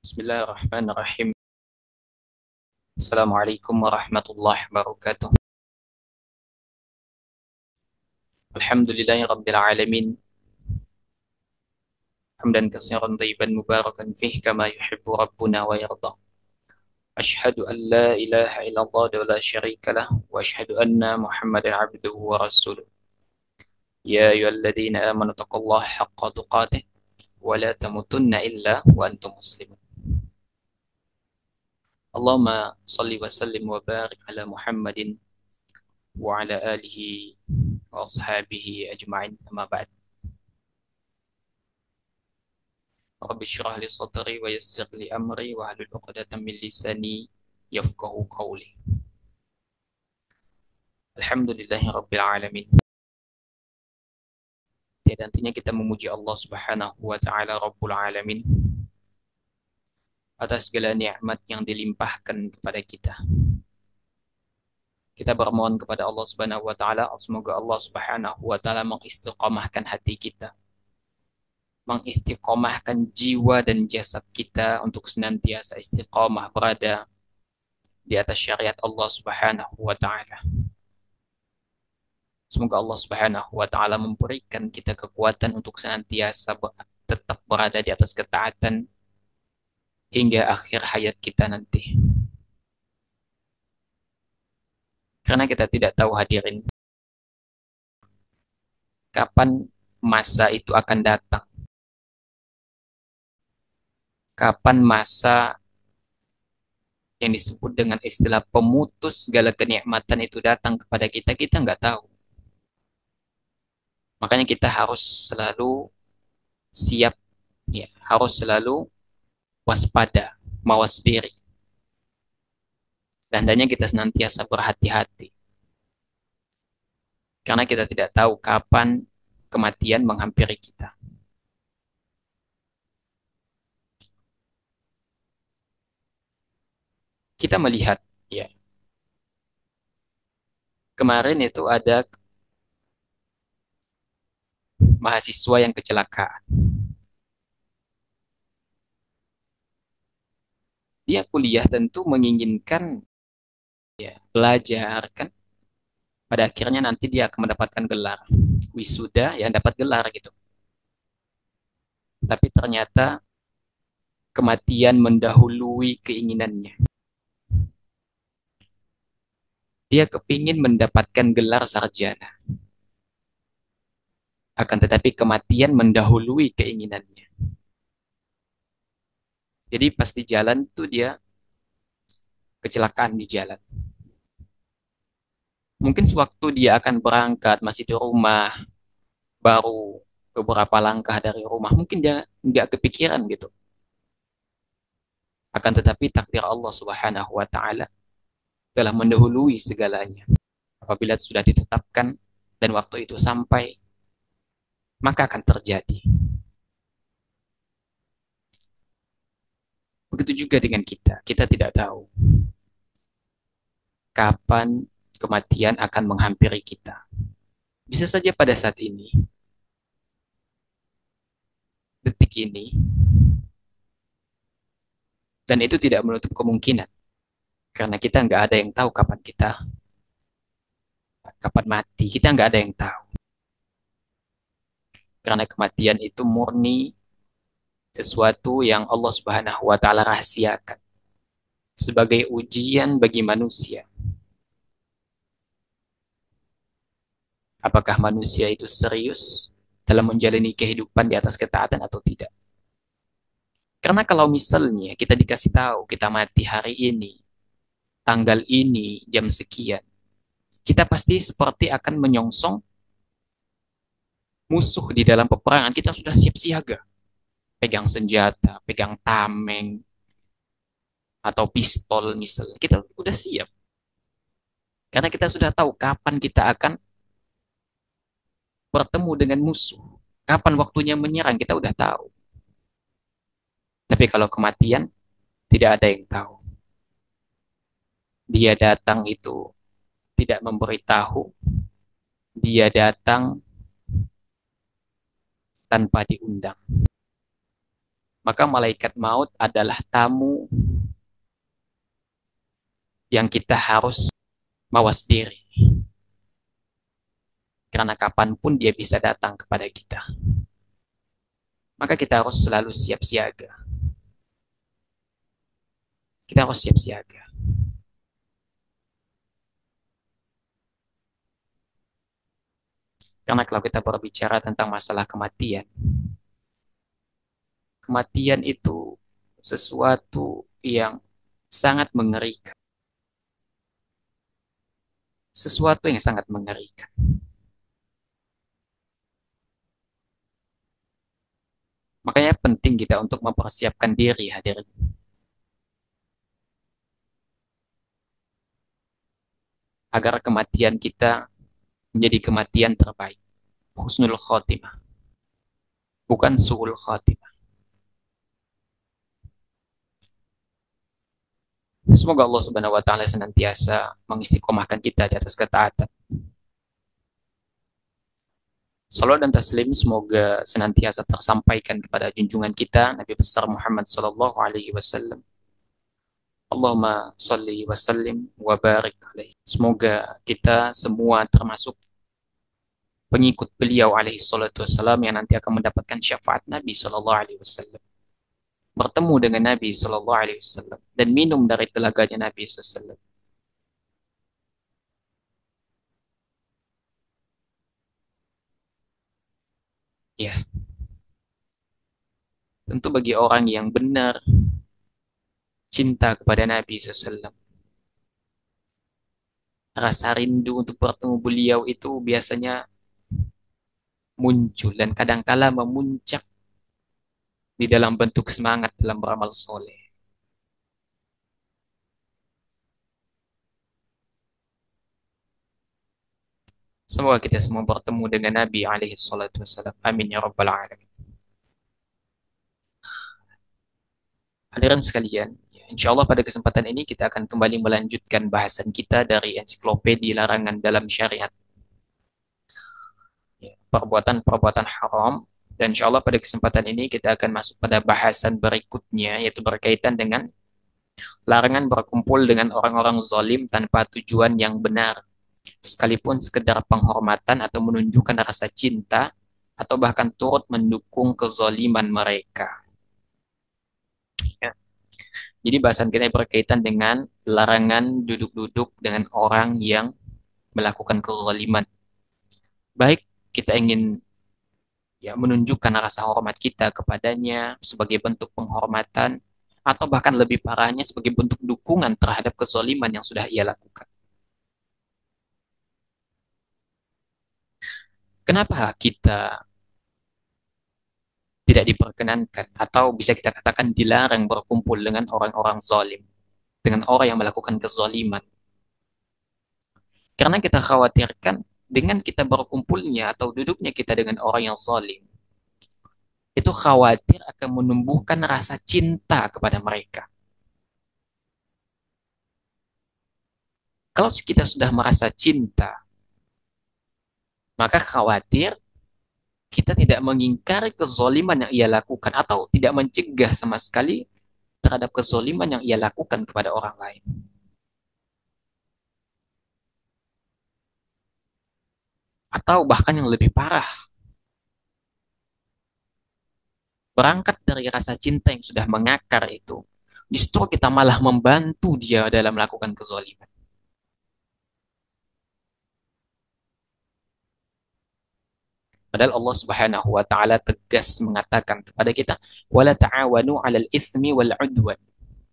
Bismillahirrahmanirrahim. Assalamualaikum warahmatullahi wabarakatuh. Alhamdulillahi rabbil alamin. Hamdan katsiran tayyiban mubarakan fih kama yuhibbu rabbuna wa yarda. Ashhadu an la ilaha illallah wa la syarika lah wa ashhadu anna Muhammadan abduhu wa rasuluh. Ya ayyuhalladzina amanu taqullaha haqqa tuqatih wa la tamutunna illa wa antum muslimun. Allahumma salli wa sallim wa barik ala Muhammadin wa ala alihi wa ashabihi ajma'in, amma ba'd. Rabbi syrah li sadri wa yassir li amri wa hlul 'uqdatam min lisani yafqahu qawli. Alhamdulillahi rabbil alamin. Tiada hentinya kita memuji Allah Subhanahu wa taala Rabbul alamin atas segala nikmat yang dilimpahkan kepada kita. Kita bermohon kepada Allah Subhanahu wa taala semoga Allah Subhanahu wa taala mengistiqamahkan hati kita, mengistiqamahkan jiwa dan jasad kita untuk senantiasa istiqamah berada di atas syariat Allah Subhanahu wa taala. Semoga Allah Subhanahu wa taala memberikan kita kekuatan untuk senantiasa tetap berada di atas ketaatan hingga akhir hayat kita nanti. Karena kita tidak tahu hadirin kapan masa itu akan datang. Kapan masa yang disebut dengan istilah pemutus segala kenikmatan itu datang kepada kita, kita nggak tahu. Makanya kita harus selalu siap, ya, harus selalu waspada, mawas diri. Dan hendaknya kita senantiasa berhati-hati. Karena kita tidak tahu kapan kematian menghampiri kita. Kita melihat, ya, kemarin itu ada mahasiswa yang kecelakaan. Dia kuliah tentu menginginkan, ya, belajar kan. Pada akhirnya nanti dia akan mendapatkan gelar wisuda, yang dapat gelar gitu. Tapi ternyata kematian mendahului keinginannya. Dia kepingin mendapatkan gelar sarjana. Akan tetapi kematian mendahului keinginannya. Jadi pasti jalan tuh dia kecelakaan di jalan. Mungkin sewaktu dia akan berangkat masih di rumah, baru beberapa langkah dari rumah, mungkin dia nggak kepikiran gitu. Akan tetapi takdir Allah Subhanahu wa taala telah mendahului segalanya. Apabila sudah ditetapkan dan waktu itu sampai, maka akan terjadi. Begitu juga dengan kita. Kita tidak tahu kapan kematian akan menghampiri kita. Bisa saja pada saat ini, detik ini, dan itu tidak menutup kemungkinan. Karena kita nggak ada yang tahu kapan mati. Kita nggak ada yang tahu. Karena kematian itu murni sesuatu yang Allah Subhanahu wa taala rahasiakan sebagai ujian bagi manusia. Apakah manusia itu serius dalam menjalani kehidupan di atas ketaatan atau tidak? Karena kalau misalnya kita dikasih tahu kita mati hari ini, tanggal ini, jam sekian, kita pasti seperti akan menyongsong musuh di dalam peperangan. Kita sudah siap siaga, pegang senjata, pegang tameng, atau pistol misalnya. Kita sudah siap. Karena kita sudah tahu kapan kita akan bertemu dengan musuh. Kapan waktunya menyerang, kita udah tahu. Tapi kalau kematian, tidak ada yang tahu. Dia datang itu tidak memberitahu. Dia datang tanpa diundang. maka malaikat maut adalah tamu yang kita harus mawas diri. Karena kapanpun dia bisa datang kepada kita. Maka kita harus selalu siap siaga. Kita harus siap siaga. Karena kalau kita berbicara tentang masalah kematian, kematian itu sesuatu yang sangat mengerikan. Sesuatu yang sangat mengerikan. Makanya penting kita untuk mempersiapkan diri hadirin. Agar kematian kita menjadi kematian terbaik. Husnul khotimah. Bukan su'ul khotimah. Semoga Allah Subhanahu wa taala senantiasa mengistiqomahkan kita di atas ketaatan. Salawat dan taslim semoga senantiasa tersampaikan kepada junjungan kita Nabi besar Muhammad sallallahu alaihi wasallam. Allahumma salli wa sallim wa barik alaihi. Semoga kita semua termasuk pengikut beliau alaihi salatu wasallam yang nanti akan mendapatkan syafaat Nabi sallallahu alaihi wasallam. Bertemu dengan Nabi sallallahu alaihi wasallam dan minum dari telaganya Nabi sallallahu alaihi wasallam. Ya, tentu bagi orang yang benar cinta kepada Nabi sallallahu alaihi wasallam, rasa rindu untuk bertemu beliau itu biasanya muncul dan kadangkala memuncak di dalam bentuk semangat dalam beramal soleh. Semoga kita semua bertemu dengan Nabi alaihi salatu wassalam. Amin ya rabbal alamin. Hadirin sekalian, insya Allah pada kesempatan ini kita akan kembali melanjutkan bahasan kita dari ensiklopedia larangan dalam syariat. Ya, perbuatan-perbuatan haram. Dan insya Allah pada kesempatan ini kita akan masuk pada bahasan berikutnya, yaitu berkaitan dengan larangan berkumpul dengan orang-orang zalim tanpa tujuan yang benar, sekalipun sekedar penghormatan atau menunjukkan rasa cinta, atau bahkan turut mendukung kezaliman mereka. Ya. Jadi bahasan kita berkaitan dengan larangan duduk-duduk dengan orang yang melakukan kezaliman. Baik kita ingin ya menunjukkan rasa hormat kita kepadanya sebagai bentuk penghormatan, atau bahkan lebih parahnya sebagai bentuk dukungan terhadap kezaliman yang sudah ia lakukan. Kenapa kita tidak diperkenankan atau bisa kita katakan dilarang berkumpul dengan orang-orang zalim, dengan orang yang melakukan kezaliman? Karena kita khawatirkan dengan kita berkumpulnya atau duduknya kita dengan orang yang zalim, itu khawatir akan menumbuhkan rasa cinta kepada mereka. Kalau kita sudah merasa cinta, maka khawatir kita tidak mengingkari kezaliman yang ia lakukan atau tidak mencegah sama sekali terhadap kezaliman yang ia lakukan kepada orang lain. Atau bahkan yang lebih parah, berangkat dari rasa cinta yang sudah mengakar itu, justru kita malah membantu dia dalam melakukan kezaliman. Padahal Allah Subhanahu wa taala tegas mengatakan kepada kita, "Wala ta'awanu 'alal itsmi wal 'udwan."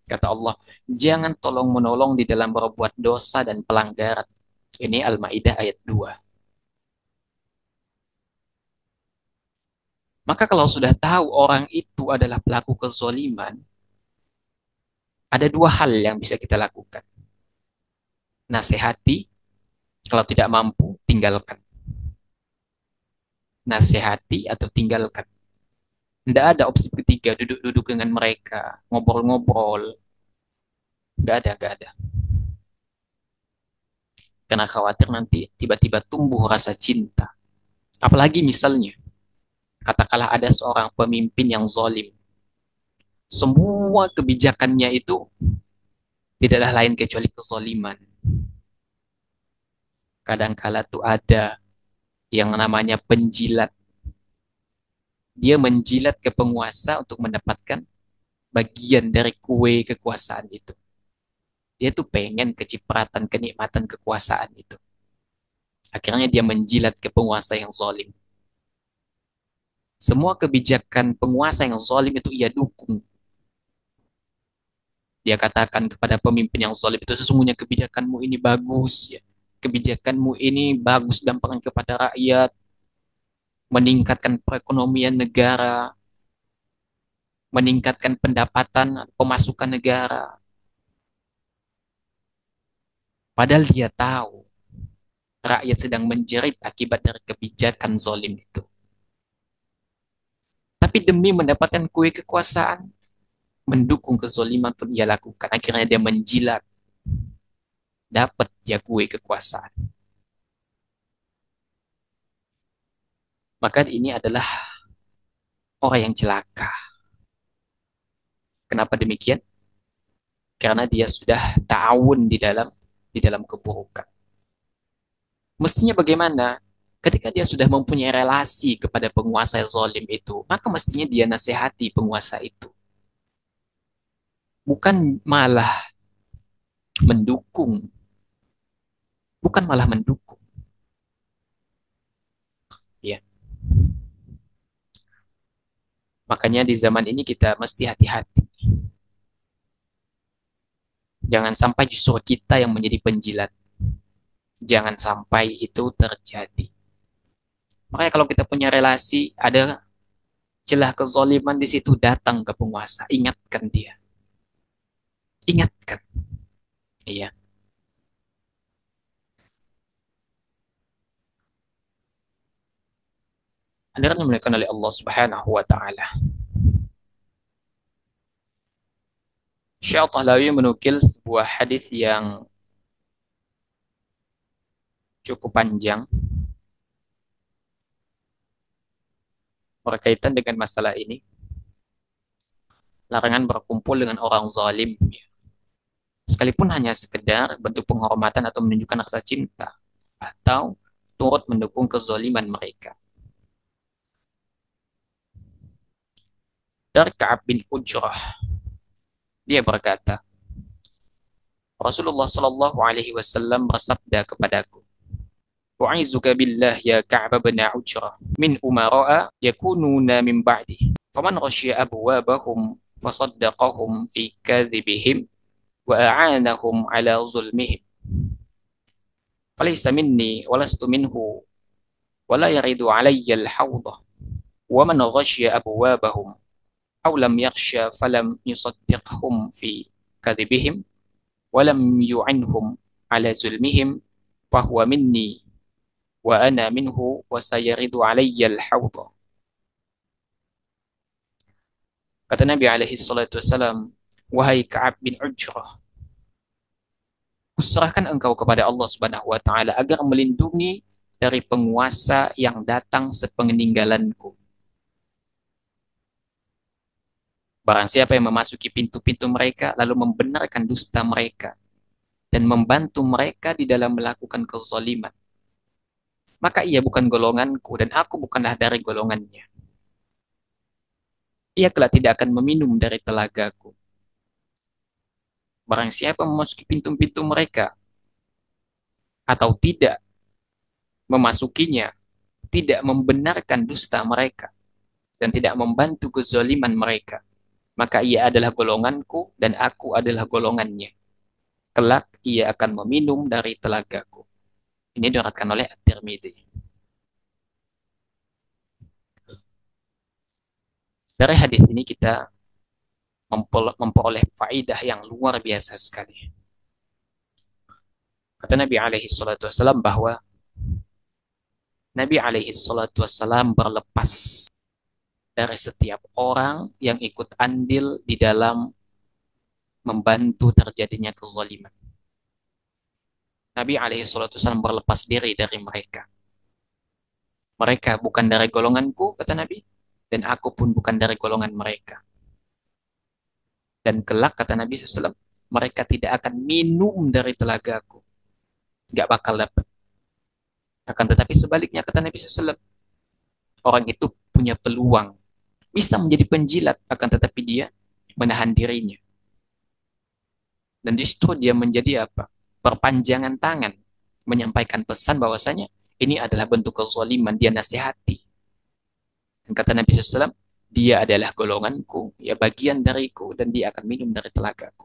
Kata Allah, jangan tolong-menolong di dalam berbuat dosa dan pelanggaran. Ini Al-Maidah ayat 2. Maka kalau sudah tahu orang itu adalah pelaku kezaliman, ada dua hal yang bisa kita lakukan. Nasihati, kalau tidak mampu, tinggalkan. Nasihati atau tinggalkan. Tidak ada opsi ketiga, duduk-duduk dengan mereka, ngobrol-ngobrol. Tidak ada, tidak ada. Karena khawatir nanti tiba-tiba tumbuh rasa cinta. Apalagi misalnya, katakanlah ada seorang pemimpin yang zalim. Semua kebijakannya itu tidaklah lain kecuali kezaliman. Kadangkala tuh ada yang namanya penjilat. Dia menjilat ke penguasa untuk mendapatkan bagian dari kue kekuasaan itu. Dia tuh pengen kecipratan, kenikmatan kekuasaan itu. Akhirnya dia menjilat ke penguasa yang zalim. Semua kebijakan penguasa yang zalim itu ia dukung. Dia katakan kepada pemimpin yang zalim itu, sesungguhnya kebijakanmu ini bagus ya. Kebijakanmu ini bagus dampaknya kepada rakyat, meningkatkan perekonomian negara, meningkatkan pendapatan pemasukan negara. Padahal dia tahu rakyat sedang menjerit akibat dari kebijakan zalim itu. Tapi demi mendapatkan kue kekuasaan, mendukung kezaliman pun ia lakukan. Akhirnya dia menjilat, dapat dia kue kekuasaan. Maka ini adalah orang yang celaka. Kenapa demikian? Karena dia sudah tahun di dalam keburukan. Mestinya bagaimana? Ketika dia sudah mempunyai relasi kepada penguasa yang zalim itu, maka mestinya dia nasihati penguasa itu. Bukan malah mendukung. Bukan malah mendukung. Ya. Makanya di zaman ini kita mesti hati-hati. Jangan sampai justru kita yang menjadi penjilat. Jangan sampai itu terjadi. Makanya kalau kita punya relasi, ada celah kezaliman di situ, datang ke penguasa. Ingatkan dia. Ingatkan. Iya. Hadirin yang dimuliakan oleh Allah Subhanahu wa taala. Syekh Tahlawi menukil sebuah hadis yang cukup panjang berkaitan dengan masalah ini. Larangan berkumpul dengan orang zalim. Sekalipun hanya sekedar bentuk penghormatan atau menunjukkan rasa cinta. Atau turut mendukung kezaliman mereka. Dari Ka'ab bin Ujrah, dia berkata, Rasulullah Shallallahu Alaihi Wasallam bersabda kepadaku, "U'izuka billah ya Ka'ab bin Ujrah min umara'a yakununa min ba'di. Faman ghasyiya abwabahum fasaddaqahum fi kadhibihim wa a'anahum ala zulmihim. Falaysa minni walastu minhu wa la yaridu alayya al-hawdah. Wa man ghasyiya abwabahum aw lam yakhsha falam yusaddiqhum fi kadhibihim ولم يعنهم على ظلمهم فهو مني وأنا منه وسيرد علي الحوض." Kata Nabi alaihi salatu wasalam, "Wahai Ka'ab bin Ujrah, kuserahkan engkau kepada Allah Subhanahu wa taala agar melindungi dari penguasa yang datang sepeninggalanku. Barang siapa yang memasuki pintu-pintu mereka lalu membenarkan dusta mereka dan membantu mereka di dalam melakukan kezaliman, maka ia bukan golonganku dan aku bukanlah dari golongannya. Ia kelak tidak akan meminum dari telagaku. Barang siapa memasuki pintu-pintu mereka atau tidak memasukinya, tidak membenarkan dusta mereka dan tidak membantu kezaliman mereka, maka ia adalah golonganku dan aku adalah golongannya. Kelak ia akan meminum dari telagaku." Ini diriwayatkan oleh At-Tirmidzi. Dari hadis ini kita memperoleh faidah yang luar biasa sekali. Kata Nabi alaihi salatu wasallam bahwa Nabi alaihi salatu wasallam berlepas dari setiap orang yang ikut andil di dalam membantu terjadinya kezaliman. Nabi alaihi salatu wasallam berlepas diri dari mereka. Mereka bukan dari golonganku, kata Nabi, dan aku pun bukan dari golongan mereka. Dan kelak kata Nabi SAW, mereka tidak akan minum dari telagaku. Gak bakal dapat. Akan tetapi sebaliknya kata Nabi SAW, orang itu punya peluang. Bisa menjadi penjilat, akan tetapi dia menahan dirinya. Dan justru dia menjadi apa? Perpanjangan tangan. Menyampaikan pesan bahwasanya ini adalah bentuk kezaliman. Dia nasihati. Dan kata Nabi SAW, dia adalah golonganku, ya bagian dariku, dan dia akan minum dari telagaku.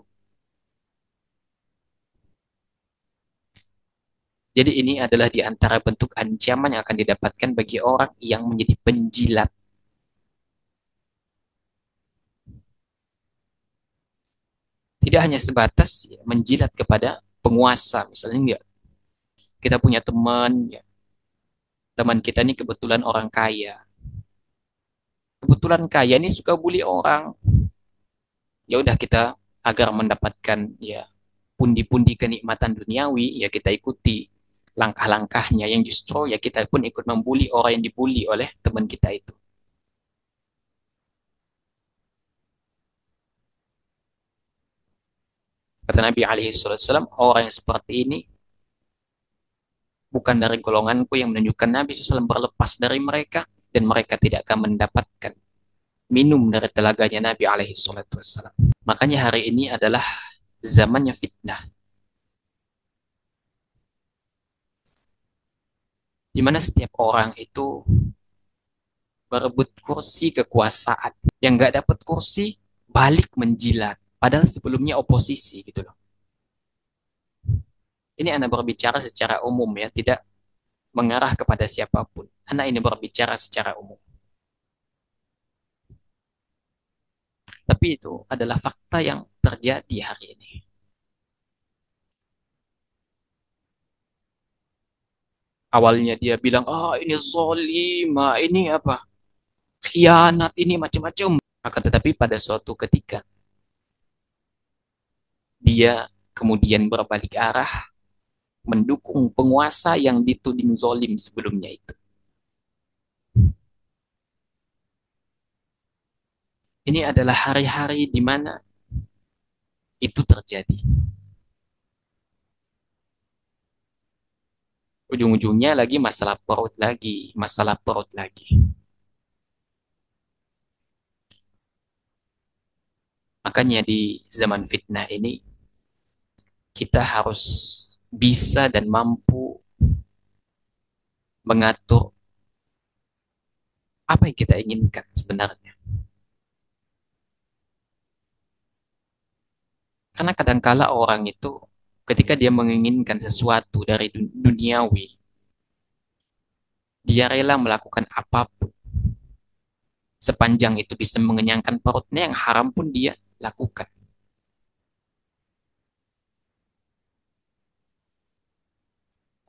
Jadi ini adalah di antara bentuk ancaman yang akan didapatkan bagi orang yang menjadi penjilat. Tidak hanya sebatas ya, menjilat kepada penguasa, misalnya enggak. Kita punya teman, ya, teman kita ini kebetulan orang kaya. Kebetulan kaya ini suka bully orang. Ya udah kita agar mendapatkan ya pundi-pundi kenikmatan duniawi, ya kita ikuti langkah-langkahnya yang justru ya kita pun ikut membuli orang yang dibully oleh teman kita itu. Kata Nabi alaihi wasallam, orang yang seperti ini bukan dari golonganku, yang menunjukkan Nabi SAW berlepas dari mereka dan mereka tidak akan mendapatkan minum dari telaganya Nabi alaihi wasallam. Makanya hari ini adalah zamannya fitnah, di mana setiap orang itu berebut kursi kekuasaan. Yang nggak dapat kursi balik menjilat. Padahal sebelumnya oposisi gitu loh. Ini Anda berbicara secara umum ya, tidak mengarah kepada siapapun. Anda ini berbicara secara umum. Tapi itu adalah fakta yang terjadi hari ini. Awalnya dia bilang, ah ini zolim, ah, ini apa, khianat, ini macam-macam. Akan tetapi pada suatu ketika, dia kemudian berbalik arah, mendukung penguasa yang dituding zolim sebelumnya itu. Ini adalah hari-hari di mana itu terjadi. Ujung-ujungnya lagi masalah perut lagi, masalah perut lagi. Makanya di zaman fitnah ini, kita harus bisa dan mampu mengatur apa yang kita inginkan sebenarnya. Karena kadangkala orang itu ketika dia menginginkan sesuatu dari duniawi, dia rela melakukan apapun sepanjang itu bisa mengenyangkan perutnya, yang haram pun dia lakukan.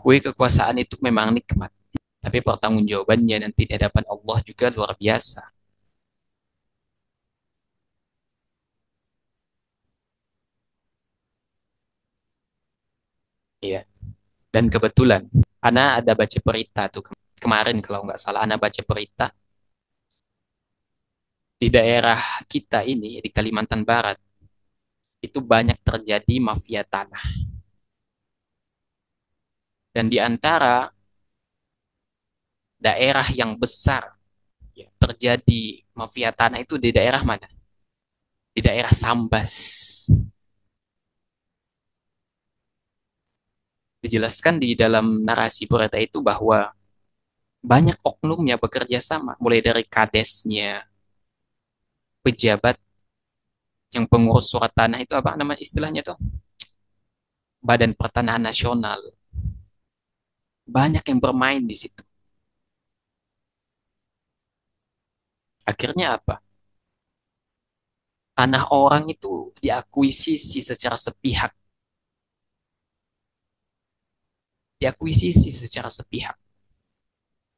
Kue kekuasaan itu memang nikmat, tapi pertanggungjawabannya nanti di hadapan Allah juga luar biasa. Iya. Dan kebetulan, Ana ada baca berita tuh kemarin kalau nggak salah, Ana baca berita di daerah kita ini di Kalimantan Barat itu banyak terjadi mafia tanah. Dan di antara daerah yang besar ya, terjadi mafia tanah itu di daerah mana? Di daerah Sambas. Dijelaskan di dalam narasi berita itu bahwa banyak oknum yang bekerja sama, mulai dari kadesnya, pejabat yang pengurus surat tanah itu apa nama istilahnya tuh? Badan Pertanahan Nasional. Banyak yang bermain di situ. Akhirnya apa? Tanah orang itu diakuisisi secara sepihak. Diakuisisi secara sepihak.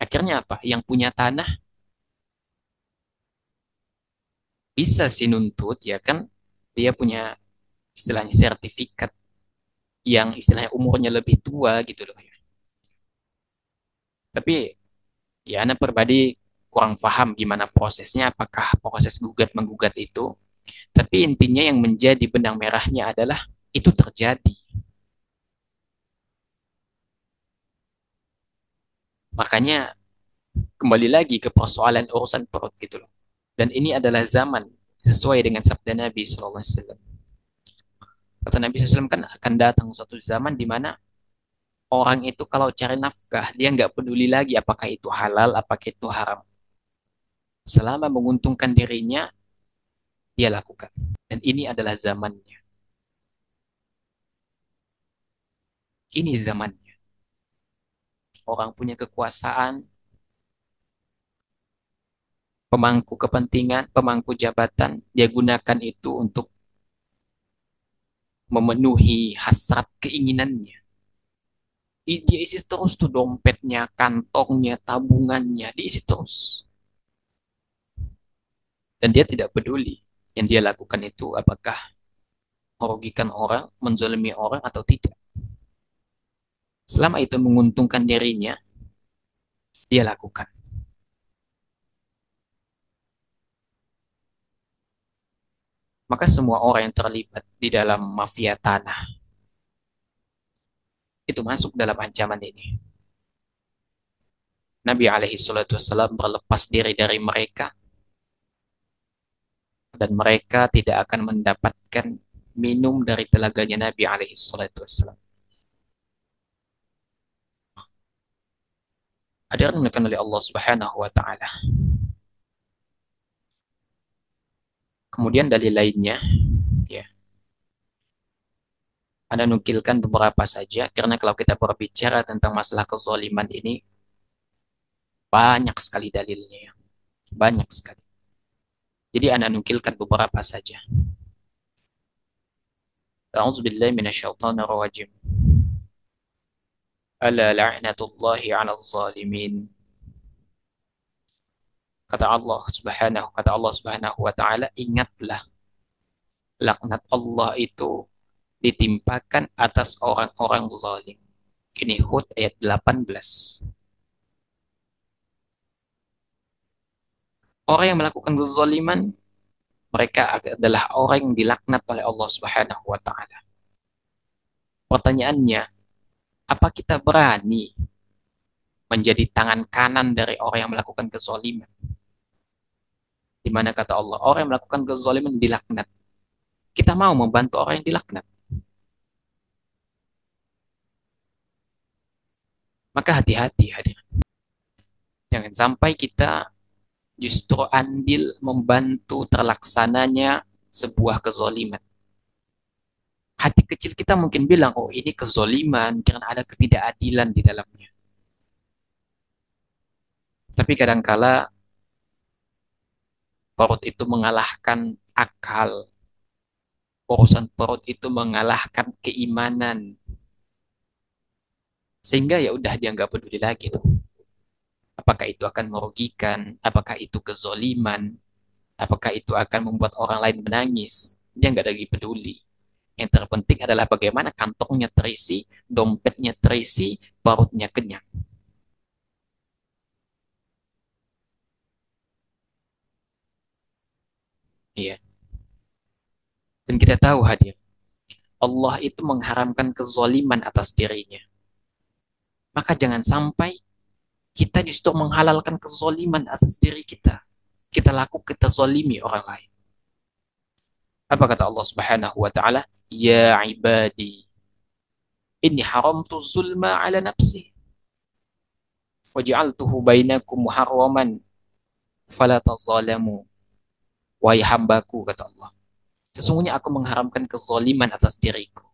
Akhirnya apa? Yang punya tanah bisa sih nuntut, ya kan? Dia punya istilahnya sertifikat yang istilahnya umurnya lebih tua gitu loh ya. Tapi ya anak pribadi kurang paham gimana prosesnya, apakah proses gugat menggugat itu Tapi intinya yang menjadi benang merahnya adalah itu terjadi. Makanya kembali lagi ke persoalan urusan perut gitu loh. Dan ini adalah zaman sesuai dengan sabda Nabi SAW. Kata Nabi SAW kan akan datang suatu zaman di mana orang itu kalau cari nafkah, dia nggak peduli lagi apakah itu halal, apakah itu haram. Selama menguntungkan dirinya, dia lakukan. Dan ini adalah zamannya. Ini zamannya. Orang punya kekuasaan, pemangku kepentingan, pemangku jabatan, dia gunakan itu untuk memenuhi hasrat keinginannya. Dia isi terus tuh dompetnya, kantongnya, tabungannya, diisi terus. Dan dia tidak peduli yang dia lakukan itu apakah merugikan orang, menzalimi orang atau tidak. Selama itu menguntungkan dirinya, dia lakukan. Maka semua orang yang terlibat di dalam mafia tanah itu masuk dalam ancaman ini. Nabi alaihi salatu wassalam berlepas diri dari mereka dan mereka tidak akan mendapatkan minum dari telaganya Nabi alaihi salatu wassalam. Ada yang oleh Allah Subhanahu wa taala. Kemudian dalil lainnya, ya, Anda nukilkan beberapa saja karena kalau kita berbicara tentang masalah kezaliman ini banyak sekali dalilnya, ya. Banyak sekali. Jadi Anda nukilkan beberapa saja. A'udzubillahi minasyaitonir rajim. Ala la'natullahi 'alal zalimin. Kata Allah Subhanahu wa taala, ingatlah laknat Allah itu ditimpakan atas orang-orang zalim. Ini Hud ayat 18. Orang yang melakukan kezaliman, mereka adalah orang yang dilaknat oleh Allah Subhanahu wa taala. Pertanyaannya, apa kita berani menjadi tangan kanan dari orang yang melakukan kezaliman? Di mana kata Allah, orang yang melakukan kezaliman dilaknat. Kita mau membantu orang yang dilaknat. Maka hati-hati hadir. Jangan sampai kita justru andil membantu terlaksananya sebuah kezoliman. Hati kecil kita mungkin bilang, oh ini kezoliman karena ada ketidakadilan di dalamnya. Tapi kadangkala perut itu mengalahkan akal. Urusan perut itu mengalahkan keimanan. Sehingga ya udah dia nggak peduli lagi tuh. Apakah itu akan merugikan? Apakah itu kezoliman? Apakah itu akan membuat orang lain menangis? Dia nggak lagi peduli. Yang terpenting adalah bagaimana kantongnya terisi, dompetnya terisi, perutnya kenyang. Iya. Dan kita tahu hadir, Allah itu mengharamkan kezoliman atas dirinya. Maka jangan sampai kita justru menghalalkan kezoliman atas diri kita. Kita lakukan, kita zolimi orang lain. Apa kata Allah Subhanahu wa taala? Ya ibadi, inni haramtu zulma ala nafsi waj'altuhu bainakum muharraman fala tazalamu. Wahai hambaku, kata Allah, sesungguhnya aku mengharamkan kezaliman atas diriku.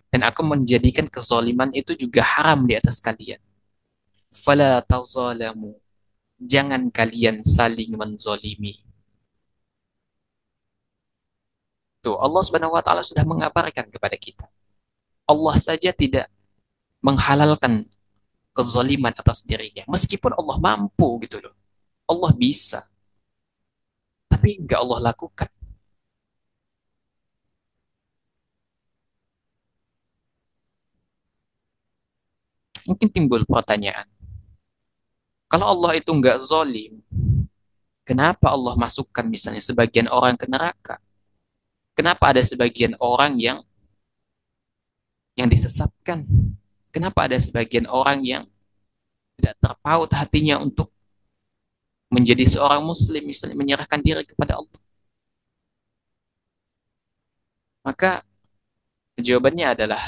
Dan aku menjadikan kezaliman itu juga haram di atas kalian. Fala tazalamu. Jangan kalian saling menzolimi. Tuh, Allah Subhanahu wa taala sudah mengabarkan kepada kita. Allah saja tidak menghalalkan kezaliman atas dirinya. Meskipun Allah mampu gitu loh. Allah bisa. Tapi enggak Allah lakukan. Mungkin timbul pertanyaan. Kalau Allah itu enggak zalim, Kenapa Allah masukkan misalnya sebagian orang ke neraka? Kenapa ada sebagian orang yang disesatkan? Kenapa ada sebagian orang yang tidak terpaut hatinya untuk menjadi seorang muslim, misalnya menyerahkan diri kepada Allah? Maka jawabannya adalah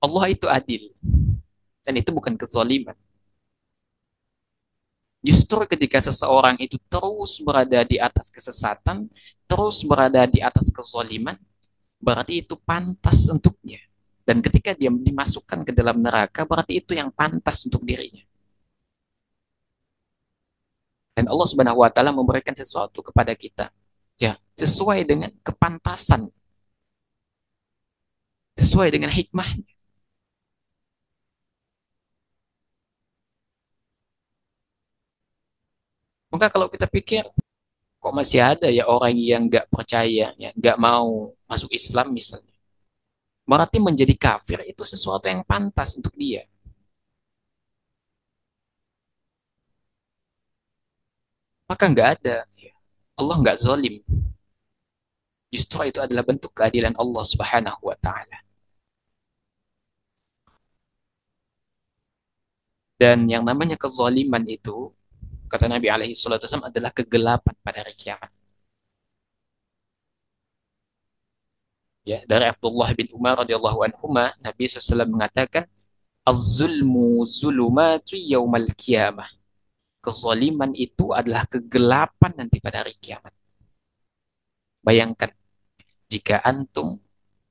Allah itu adil dan itu bukan kezaliman. Justru ketika seseorang itu terus berada di atas kesesatan, terus berada di atas kezaliman, berarti itu pantas untuknya. Dan ketika dia dimasukkan ke dalam neraka, berarti itu yang pantas untuk dirinya. Dan Allah Subhanahu wa taala memberikan sesuatu kepada kita, ya, sesuai dengan kepantasan, sesuai dengan hikmahnya. Maka kalau kita pikir, kok masih ada ya orang yang nggak percaya, ya, nggak mau masuk Islam misalnya, berarti menjadi kafir itu sesuatu yang pantas untuk dia. Maka nggak ada, ya. Allah nggak zalim. Justru itu adalah bentuk keadilan Allah Subhanahu wa taala. Dan yang namanya kezaliman itu, kata Nabi alaihi salatu wasallam, adalah kegelapan pada hari kiamat. Ya, dari Abdullah bin Umar radhiyallahu anhuma, Nabi SAW mengatakan, "Az-zulmu zulumatu yaumal qiyamah." Kezaliman itu adalah kegelapan nanti pada hari kiamat. Bayangkan, jika antum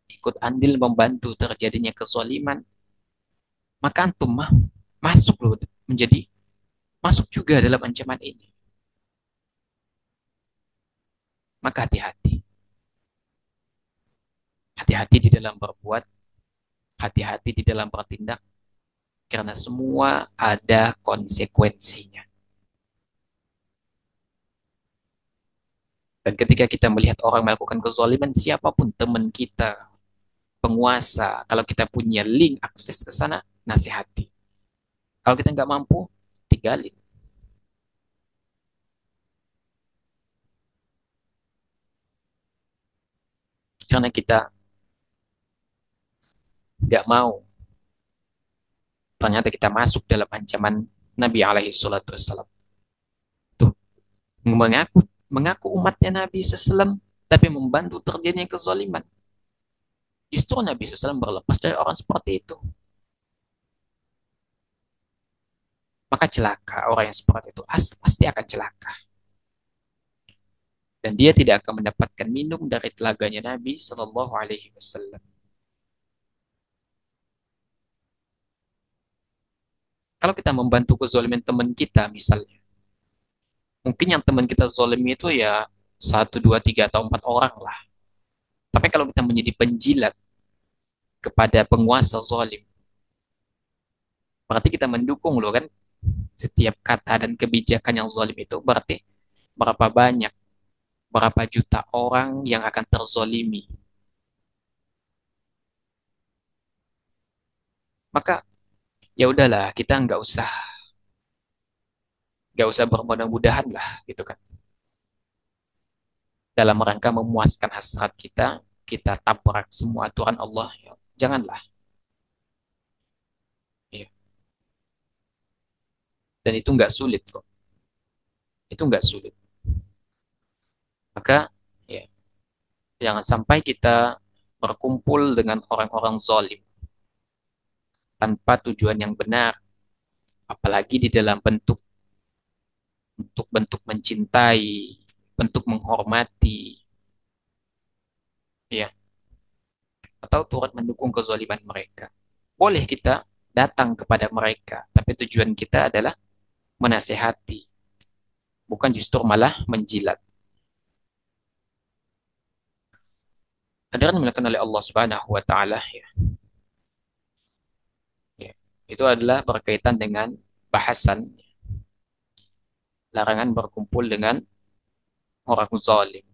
ikut andil membantu terjadinya kezaliman, maka antum masuk loh, menjadi masuk juga dalam ancaman ini. Maka hati-hati. Hati-hati di dalam berbuat, hati-hati di dalam bertindak, karena semua ada konsekuensinya. Dan ketika kita melihat orang melakukan kezaliman, siapapun teman kita, penguasa, kalau kita punya link akses ke sana, nasihati. Kalau kita nggak mampu, tinggalin. Karena kita nggak mau, ternyata kita masuk dalam ancaman Nabi alaihi salatu wassalam. Tuh, mengaku mengaku umatnya Nabi SAW, tapi membantu terjadinya kezaliman. Justru Nabi SAW berlepas dari orang seperti itu. Maka celaka orang yang seperti itu, pasti akan celaka. Dan dia tidak akan mendapatkan minum dari telaganya Nabi Shallallahu Alaihi Wasallam. Kalau kita membantu kezaliman teman kita, misalnya, mungkin yang teman kita zalimi itu ya satu, dua, tiga, atau empat orang lah. Tapi kalau kita menjadi penjilat kepada penguasa zalim, berarti kita mendukung loh kan setiap kata dan kebijakan yang zalim itu. Berarti berapa banyak, berapa juta orang yang akan terzolimi. Maka ya udahlah, kita nggak usah bermudah-mudahan lah gitu kan. Dalam rangka memuaskan hasrat kita, kita tabrak semua aturan Allah. Ya, janganlah. Ya. Dan itu nggak sulit kok. Itu nggak sulit. Maka ya, jangan sampai kita berkumpul dengan orang-orang zalim tanpa tujuan yang benar, apalagi di dalam bentuk untuk bentuk mencintai, bentuk menghormati, ya, atau turut mendukung kezaliman mereka. Boleh kita datang kepada mereka, tapi tujuan kita adalah menasehati, bukan justru malah menjilat. Hadirin dimuliakan oleh Allah Subhanahu wa taala, ya. Ya. Itu adalah berkaitan dengan bahasan larangan berkumpul dengan orang zalim.